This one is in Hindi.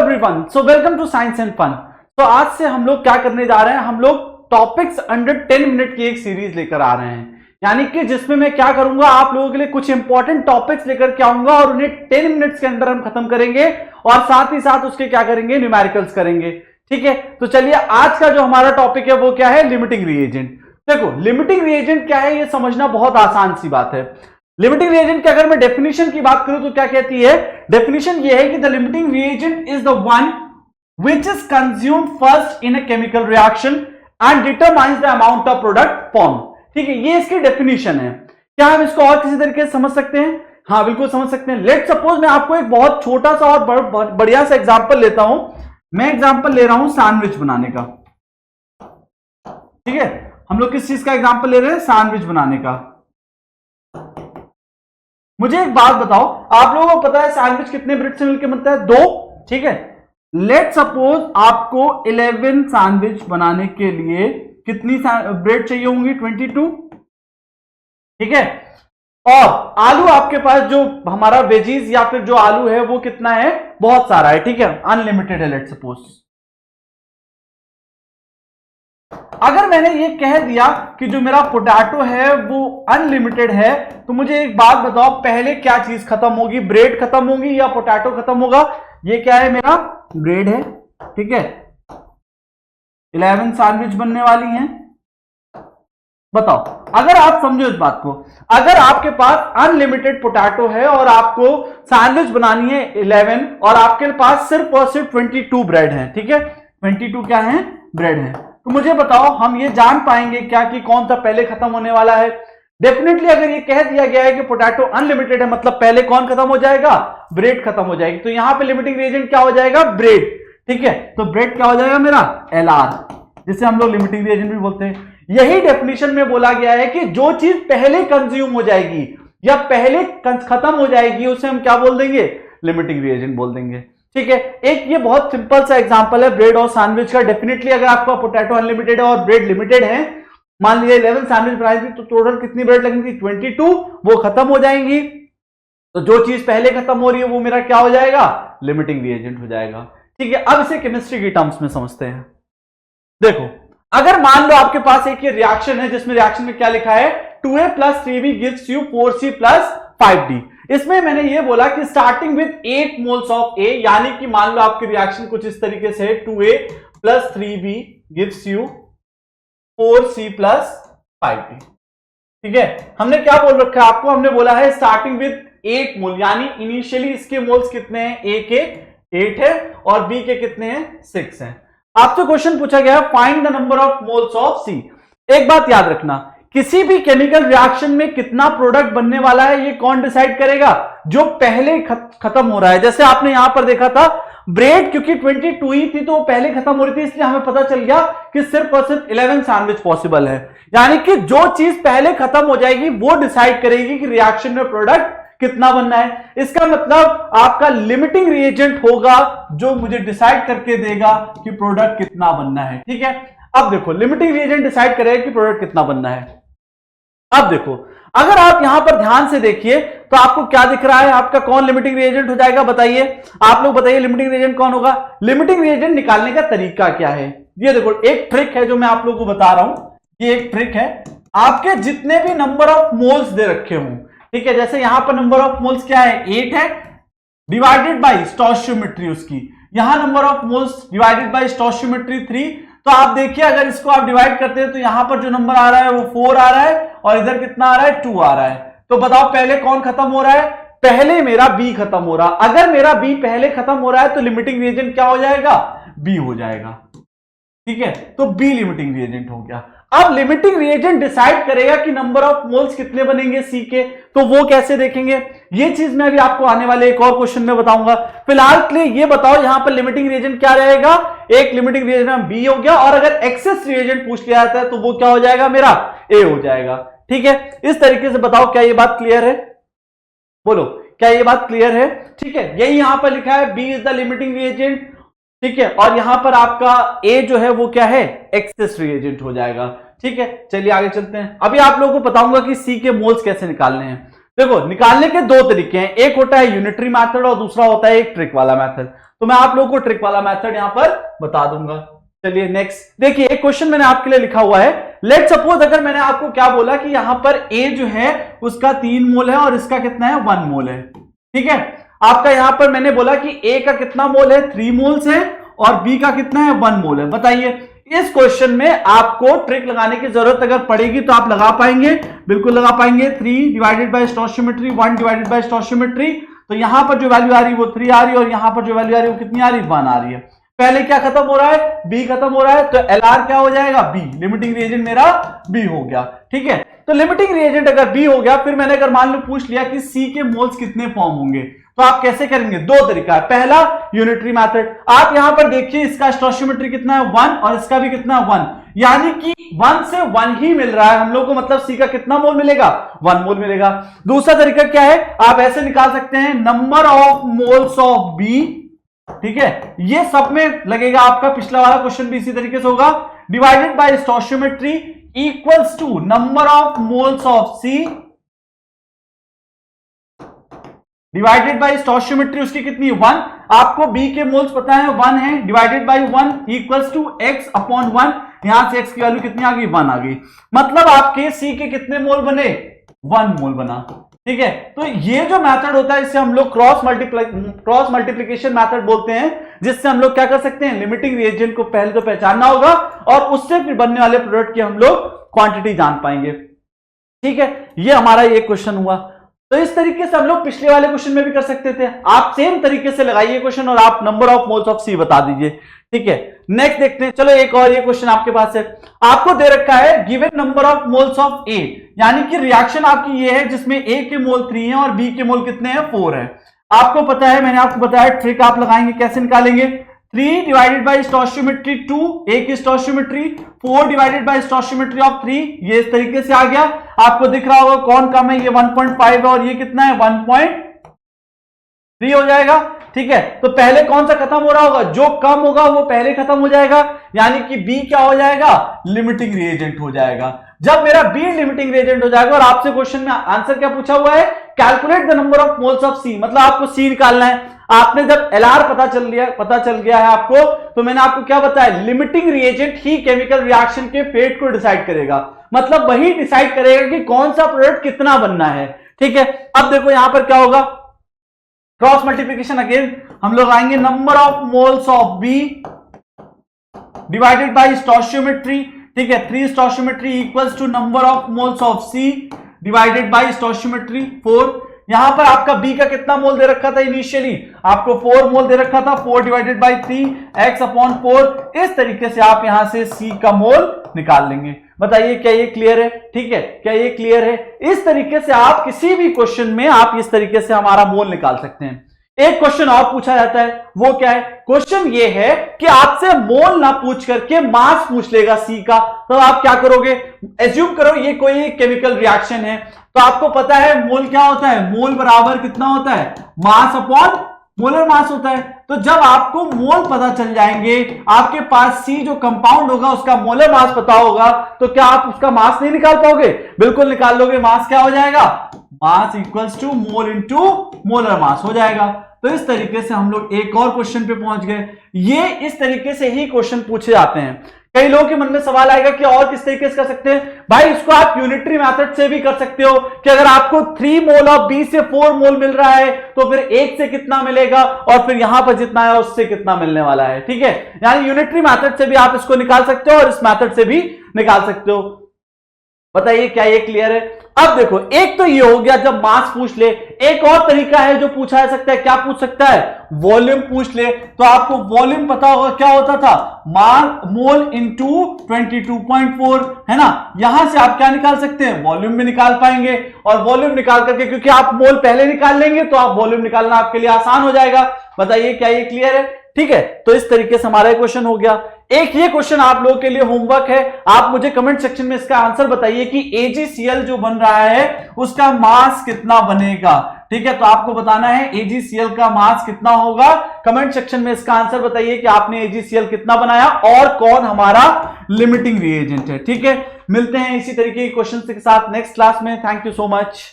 Everyone, so welcome to science and fun. तो आज से हम लोग क्या करने जा रहे हैं, हम लोग टॉपिक्स अंडर 10 मिनट की एक सीरीज लेकर आ रहे हैं, यानी कि जिसमें मैं क्या करूंगा, आप लोगों के लिए कुछ इंपॉर्टेंट टॉपिक्स लेकर के आऊंगा और उन्हें 10 मिनट्स के अंदर हम खत्म करेंगे और साथ ही साथ उसके क्या करेंगे, न्यूमेरिकल्स करेंगे। ठीक है, तो चलिए आज का जो हमारा टॉपिक है वो क्या है, लिमिटिंग रिएजेंट। देखो लिमिटिंग रिएजेंट क्या है, ये समझना बहुत आसान सी बात है। लिमिटिंग रिएजेंट की अगर मैं डेफिनेशन की बात करूं तो क्या कहती है, डेफिनेशन ये है कि the limiting reagent is the one which is consumed first in a chemical reaction and determines the amount of product form. ठीक है, ये इसकी डेफिनेशन है। क्या हम इसको और किसी तरीके से समझ सकते हैं? हाँ बिल्कुल समझ सकते हैं। लेट सपोज मैं आपको एक बहुत छोटा सा और बढ़िया सा एग्जांपल लेता हूं। मैं एग्जांपल ले रहा हूं सैंडविच बनाने का। ठीक है, हम लोग किस चीज का एग्जांपल ले रहे हैं, सैंडविच बनाने का। मुझे एक बात बताओ, आप लोगों को पता है सैंडविच कितने ब्रेड से मिलकर बनता है? 2। ठीक है, लेट सपोज आपको 11 सैंडविच बनाने के लिए कितनी ब्रेड चाहिए होंगी? 22। ठीक है, और आलू आपके पास जो हमारा वेजीज या फिर जो आलू है वो कितना है, बहुत सारा है। ठीक है, अनलिमिटेड है। लेट सपोज अगर मैंने ये कह दिया कि जो मेरा पोटैटो है वो अनलिमिटेड है, तो मुझे एक बात बताओ, पहले क्या चीज खत्म होगी, ब्रेड खत्म होगी या पोटैटो खत्म होगा? ये क्या है, मेरा ब्रेड है। ठीक है, 11 सैंडविच बनने वाली हैं। बताओ, अगर आप समझो इस बात को, अगर आपके पास अनलिमिटेड पोटैटो है और आपको सैंडविच बनानी है 11 और आपके पास सिर्फ और सिर्फ 22 ब्रेड है। ठीक है, 22 क्या है, ब्रेड है। तो मुझे बताओ, हम ये जान पाएंगे क्या कि कौन सा पहले खत्म होने वाला है? डेफिनेटली अगर ये कह दिया गया है कि पोटैटो अनलिमिटेड है, मतलब पहले कौन खत्म हो जाएगा, ब्रेड खत्म हो जाएगी। तो यहां पे लिमिटिंग रिएजेंट क्या हो जाएगा, ब्रेड। ठीक है, तो ब्रेड क्या हो जाएगा मेरा, LR, जिसे हम लोग लिमिटिंग रिएजेंट भी बोलते हैं। यही डेफिनेशन में बोला गया है कि जो चीज पहले कंज्यूम हो जाएगी या पहले खत्म हो जाएगी उसे हम क्या बोल देंगे, लिमिटिंग रिएजेंट बोल देंगे। ठीक है, एक ये बहुत सिंपल सा एग्जांपल है ब्रेड और सैंडविच का। डेफिनेटली अगर आपका पोटैटो अनलिमिटेड है और ब्रेड लिमिटेड है, मान लीजिए 11 सैंडविच बनाई थी तो टोटल कितनी ब्रेड लगेंगी, 22, वो खत्म हो जाएंगी। तो जो चीज पहले खत्म हो रही है वो मेरा क्या हो जाएगा, लिमिटिंग रिएजेंट हो जाएगा। ठीक है, अब इसे केमिस्ट्री की टर्म्स में समझते हैं। देखो, अगर मान लो आपके पास एक ये रिएक्शन है जिसमें रिएक्शन में क्या लिखा है, 2A + 3B gives you 4C + 5D। इसमें मैंने ये बोला कि starting with 8 moles of A, यानी कि मान लो आपकी रिएक्शन कुछ इस तरीके से है, 2A + 3B gives you 4C + 5D। ठीक है, हमने क्या बोल रखा है आपको, हमने बोला है स्टार्टिंग विद 8 मोल, यानी इनिशियली इसके मोल्स कितने हैं, A के 8 है और B के कितने हैं, 6 हैं। आपसे क्वेश्चन पूछा गया, find the number of moles of C। एक बात याद रखना, किसी भी केमिकल रिएक्शन में कितना प्रोडक्ट बनने वाला है ये कौन डिसाइड करेगा, जो पहले खत्म हो रहा है। जैसे आपने यहां पर देखा था ब्रेड, क्योंकि 22 ही थी तो वो पहले खत्म हो रही थी, इसलिए हमें पता चल गया कि सिर्फ और सिर्फ 11 सैंडविच पॉसिबल है। यानी कि जो चीज पहले खत्म हो जाएगी वो डिसाइड करेगी कि रिएक्शन में प्रोडक्ट कितना बनना है। इसका मतलब आपका लिमिटिंग रिएजेंट होगा जो मुझे डिसाइड करके देगा कि प्रोडक्ट कितना बनना है। ठीक है, अब देखो लिमिटिंग रिएजेंट डिसाइड करेगा कि प्रोडक्ट कितना बनना है। अब देखो, अगर आप यहां पर ध्यान से देखिए तो आपको क्या दिख रहा है, आपका कौन लिमिटिंग रिएजेंट हो जाएगा, बताइए आप लोग, बताइए लिमिटिंग रिएजेंट कौन होगा। लिमिटिंग रिएजेंट निकालने का तरीका क्या है, ये देखो एक ट्रिक है जो मैं आप लोगों को बता रहा हूं। ये एक ट्रिक है, आपके जितने भी नंबर ऑफ मोल्स दे रखे हों, ठीक है, जैसे यहां पर नंबर ऑफ मोल्स क्या है, 8 है, डिवाइडेड बाई स्टोइचियोमेट्री उसकी, यहां number of moles divided by stoichiometry 3। तो आप देखिए अगर इसको आप डिवाइड करते हैं तो यहां पर जो नंबर आ रहा है वो 4 आ रहा है और इधर कितना आ रहा है, 2 आ रहा है। तो बताओ पहले कौन खत्म हो रहा है, पहले मेरा B खत्म हो रहा। अगर मेरा B पहले खत्म हो रहा है तो लिमिटिंग रिएजेंट क्या हो जाएगा, B हो जाएगा। ठीक है, तो B लिमिटिंग रिएजेंट हो गया। अब लिमिटिंग रिएजेंट डिसाइड करेगा कि नंबर ऑफ मोल्स कितने बनेंगे C के, तो वो कैसे देखेंगे, ये चीज मैं अभी आपको आने वाले एक और क्वेश्चन में बताऊंगा। फिलहाल के लिए ये बताओ यहां पर लिमिटिंग रिएजेंट क्या रहेगा, एक लिमिटिंग रिएजेंट B हो गया, और अगर एक्सेस रिएजेंट पूछ लिया जाता है तो वो क्या हो जाएगा, मेरा A हो जाएगा। ठीक है, इस तरीके से बताओ क्या ये बात क्लियर है, बोलो क्या ये बात क्लियर है। ठीक है, यही यहां पर लिखा है B is the limiting reagent. ठीक है, और यहां पर आपका A जो है वो क्या है, एक्सेस रिएजेंट हो जाएगा। ठीक है, चलिए आगे चलते हैं। अभी आप लोगों को बताऊंगा कि C के मोल्स कैसे निकालने हैं। देखो निकालने के 2 तरीके हैं, एक होता है यूनिटरी मेथड और दूसरा होता है एक ट्रिक वाला मेथड। तो मैं आप लोगों को ट्रिक वाला मेथड यहां पर बता दूंगा। चलिए नेक्स्ट देखिए, एक क्वेश्चन मैंने आपके लिए लिखा हुआ है। लेट सपोज अगर मैंने आपको क्या बोला कि यहां पर ए जो है उसका 3 मोल है और इसका कितना है 1 मोल है। ठीक है, आपका यहां पर मैंने बोला कि ए का कितना मोल है 3 मोल्स है और बी का कितना है 1 मोल है। बताइए इस क्वेश्चन में आपको ट्रिक लगाने की जरूरत अगर पड़ेगी तो आप लगा पाएंगे, बिल्कुल लगा पाएंगे। 3 divided by stoichiometry, 1 divided by stoichiometry, तो यहां पर जो वैल्यू आ रही है वो 3 आ रही है और यहां पर जो वैल्यू आ रही है वो कितनी आ रही है 1 आ रही है। पहले क्या खत्म हो रहा है, बी खत्म हो रहा है, तो एल आर क्या हो जाएगा बी, लिमिटिंग रिएजेंट मेरा बी हो गया। ठीक है, तो लिमिटिंग रिएजेंट अगर बी हो गया, फिर मैंने अगर मान लो पूछ लिया कि सी के मोल्स कितने फॉर्म होंगे, तो आप कैसे करेंगे, 2 तरीका है। पहला यूनिटरी मेथड, आप यहां पर देखिए इसका स्टोइचियोमेट्री कितना है 1 और इसका भी कितना 1, यानी कि 1 से 1 ही मिल रहा है हम लोग को, मतलब सी का कितना मोल मिलेगा 1 मोल मिलेगा। दूसरा तरीका क्या है, आप ऐसे निकाल सकते हैं number of moles of B. ठीक है, ये सब में लगेगा आपका, पिछला वाला क्वेश्चन भी इसी तरीके से होगा, divided by stoichiometry equals to number of moles of C divided by stoichiometry उसकी कितनी 1, आपको बी के मोल्स पता है 1 है, divided by 1 equals to x upon 1, यहां से x की वैल्यू कितनी आ गई 1 आ गई, मतलब आपके सी के कितने मोल बने 1 मोल बना। ठीक है, तो ये जो मेथड होता है इसे हम लोग क्रॉस मल्टीप्लिकेशन मेथड बोलते हैं, जिससे हम लोग क्या कर सकते हैं, लिमिटिंग रिएजेंट को पहले तो पहचानना होगा और उससे फिर बनने वाले प्रोडक्ट की हम लोग क्वांटिटी जान पाएंगे। ठीक है, ये हमारा ये क्वेश्चन हुआ। तो इस तरीके से हम लोग पिछले वाले क्वेश्चन में भी कर सकते थे। आप सेम तरीके से लगाइए क्वेश्चन और आप नंबर ऑफ मोल्स ऑफ सी बता दीजिए। ठीक है, नेक्स्ट देखते हैं। चलो एक और ये क्वेश्चन आपके पास है, आपको दे रखा है given number of moles of A, यानी कि रिएक्शन आपकी ये है जिसमें ए के मोल 3 है और बी के मोल कितने हैं 4 है। आपको पता है, मैंने आपको बताया ट्रिक आप लगाएंगे, कैसे निकालेंगे, 3 डिवाइडेड बाय स्टोइचियोमेट्री 2, ए की stoichiometry, 4 divided by stoichiometry of 3, ये इस तरीके से आ गया। आपको दिख रहा होगा कौन कम है, ये 1.5 है और ये कितना है 1.3 हो जाएगा। ठीक है, तो पहले कौन सा खत्म हो रहा होगा, जो कम होगा वो पहले खत्म हो जाएगा, यानी कि बी क्या हो जाएगा, लिमिटिंग रिएजेंट हो जाएगा। जब मेरा बी लिमिटिंग रिएजेंट हो जाएगा और आपसे क्वेश्चन में आंसर क्या पूछा हुआ है, calculate the number of moles of C, मतलब आपको सी निकालना है। आपने जब एलआर पता चल गया है आपको, तो मैंने आपको क्या बताया, लिमिटिंग रिएजेंट ही केमिकल रिएक्शन के फेट को डिसाइड करेगा, मतलब वही डिसाइड करेगा कि कौन सा प्रोडक्ट कितना बनना है। ठीक है, अब देखो यहां पर क्या होगा, क्रॉस मल्टीप्लिकेशन अगेन हम लोग आएंगे, number of moles of B divided by stoichiometry. ठीक है, 3 stoichiometry equals to number of moles of C divided by stoichiometry 4। यहां पर आपका बी का कितना मोल दे रखा था, इनिशियली आपको 4 मोल दे रखा था, 4 डिवाइडेड बाय 3 x अपॉन 4। इस तरीके से आप यहां से सी का मोल निकाल लेंगे। बताइए क्या ये क्लियर है? ठीक है, क्या ये क्लियर है? इस तरीके से आप किसी भी क्वेश्चन में आप इस तरीके से हमारा मोल निकाल सकते हैं। एक क्वेश्चन और पूछा जाता है, वो क्या है, क्वेश्चन ये है कि आपसे मोल ना पूछ करके मास पूछ लेगा सी का, तो आप क्या करोगे, एज्यूम करो ये कोई केमिकल रिएक्शन है, तो आपको पता है मोल क्या होता है, मोल बराबर कितना होता है, मास अपॉन मोलर मास होता है। तो जब आपको मोल पता चल जाएंगे, आपके पास सी जो कंपाउंड होगा उसका मोलर मास पता होगा, तो क्या आप उसका मास नहीं निकाल पाओगे? बिल्कुल निकाल लोगे। मास क्या हो जाएगा, mass equals to mole into molar mass हो जाएगा। तो इस तरीके से हम लोग एक और क्वेश्चन पे पहुंच गए। ये इस तरीके से ही क्वेश्चन पूछे जाते हैं। कई लोगों के मन में सवाल आएगा कि और किस तरीके से कर सकते हैं, भाई इसको आप यूनिटरी मेथड से भी कर सकते हो कि अगर आपको 3 मोल ऑफ बी से 4 मोल मिल रहा है तो फिर 1 से कितना मिलेगा और फिर यहां पर जितना है उससे कितना मिलने वाला है। ठीक है, यानी यूनिटरी मेथड से भी आप इसको निकाल सकते हो और इस मेथड से भी निकाल सकते हो। बताइए क्या ये क्लियर है? अब देखो, एक तो ये हो गया जब मास पूछ ले, एक और तरीका है जो पूछा जा सकता है, क्या पूछ सकता है, वॉल्यूम पूछ ले। तो आपको वॉल्यूम पता होगा क्या होता था, मोल इंटू 22.4 है ना। यहां से आप क्या निकाल सकते हैं, वॉल्यूम भी निकाल पाएंगे। और वॉल्यूम निकाल करके, क्योंकि आप मोल पहले निकाल लेंगे तो आप वॉल्यूम निकालना आपके लिए आसान हो जाएगा। बताइए क्या ये क्लियर है? ठीक है, तो इस तरीके से हमारा क्वेश्चन हो गया। एक ये क्वेश्चन आप लोगों के लिए होमवर्क है, आप मुझे कमेंट सेक्शन में इसका आंसर बताइए कि AgCl जो बन रहा है उसका मास कितना बनेगा। ठीक है, तो आपको बताना है AgCl का मास कितना होगा। कमेंट सेक्शन में इसका आंसर बताइए कि आपने AgCl कितना बनाया और कौन हमारा लिमिटिंग रिएजेंट है। ठीक है, मिलते हैं इसी तरीके के क्वेश्चन के साथ नेक्स्ट क्लास में। Thank you so much.